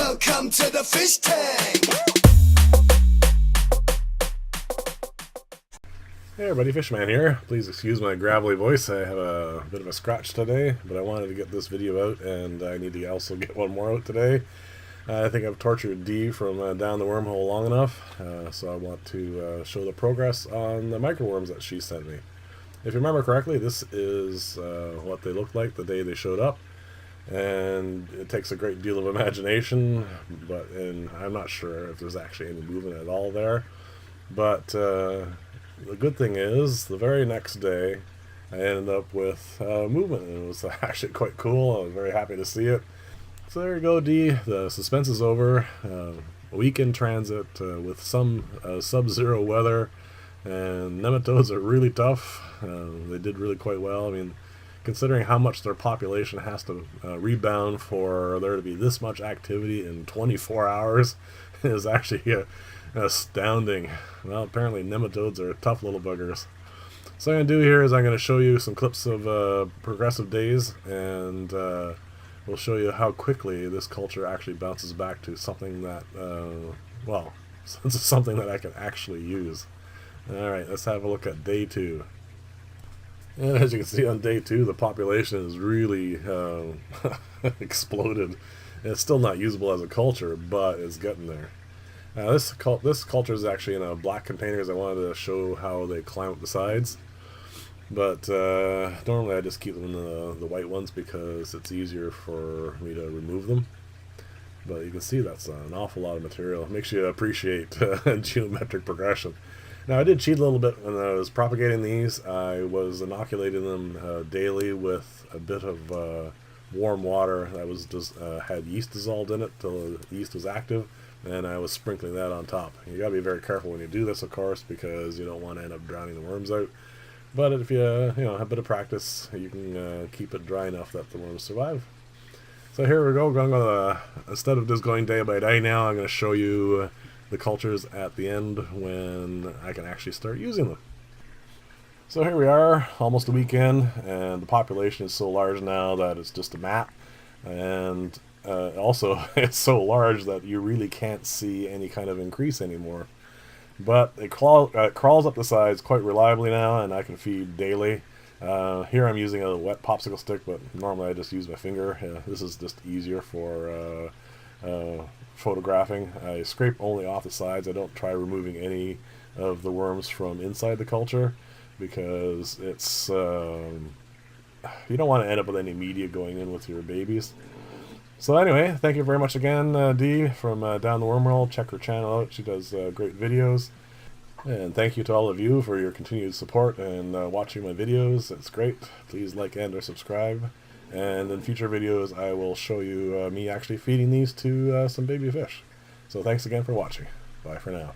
Welcome to the fish tank. Hey everybody, Fishman here. Please excuse my gravelly voice. I have a bit of a scratch today, but I wanted to get this video out, and I need to also get one more out today. I think I've tortured Dee from down the wormhole long enough, so I want to show the progress on the microworms that she sent me. If you remember correctly, this is what they looked like the day they showed up, and it takes a great deal of imagination, and I'm not sure if there's actually any movement at all there. But the good thing is, the very next day, I ended up with movement, and it was actually quite cool. I was very happy to see it. So there you go, Dee. The suspense is over. A week in transit with some sub-zero weather, and nematodes are really tough. They did really quite well. I mean, considering how much their population has to rebound for there to be this much activity in 24 hours is actually astounding. Well, apparently nematodes are tough little buggers. So what I'm going to do here is I'm going to show you some clips of progressive days, and we'll show you how quickly this culture actually bounces back to something that, well, something that I can actually use. Alright, let's have a look at day 2. And as you can see on day 2, the population is really exploded. It's still not usable as a culture, but it's getting there. This culture is actually in a black container because I wanted to show how they climb up the sides. But normally I just keep them in the white ones because it's easier for me to remove them. But you can see that's an awful lot of material. It makes you appreciate geometric progression. Now I did cheat a little bit when I was propagating these. I was inoculating them daily with a bit of warm water that was just had yeast dissolved in it till the yeast was active, and I was sprinkling that on top. You gotta be very careful when you do this, of course, because you don't want to end up drowning the worms out. But if you have a bit of practice, you can keep it dry enough that the worms survive. So here we go. I'm gonna, instead of just going day by day now, I'm going to show you the cultures at the end when I can actually start using them. So here we are, almost a weekend, and the population is so large now that it's just a map. And also, it's so large that you really can't see any kind of increase anymore. But it crawls up the sides quite reliably now, and I can feed daily. Here I'm using a wet popsicle stick, but normally I just use my finger. This is just easier for photographing. I scrape only off the sides. I don't try removing any of the worms from inside the culture, because it's you don't want to end up with any media going in with your babies. So anyway, thank you very much again, Dee from Down the Wormhole. Check her channel out. She does great videos. And thank you to all of you for your continued support and watching my videos. It's great. Please like and or subscribe. And in future videos, I will show you me actually feeding these to some baby fish. So thanks again for watching. Bye for now.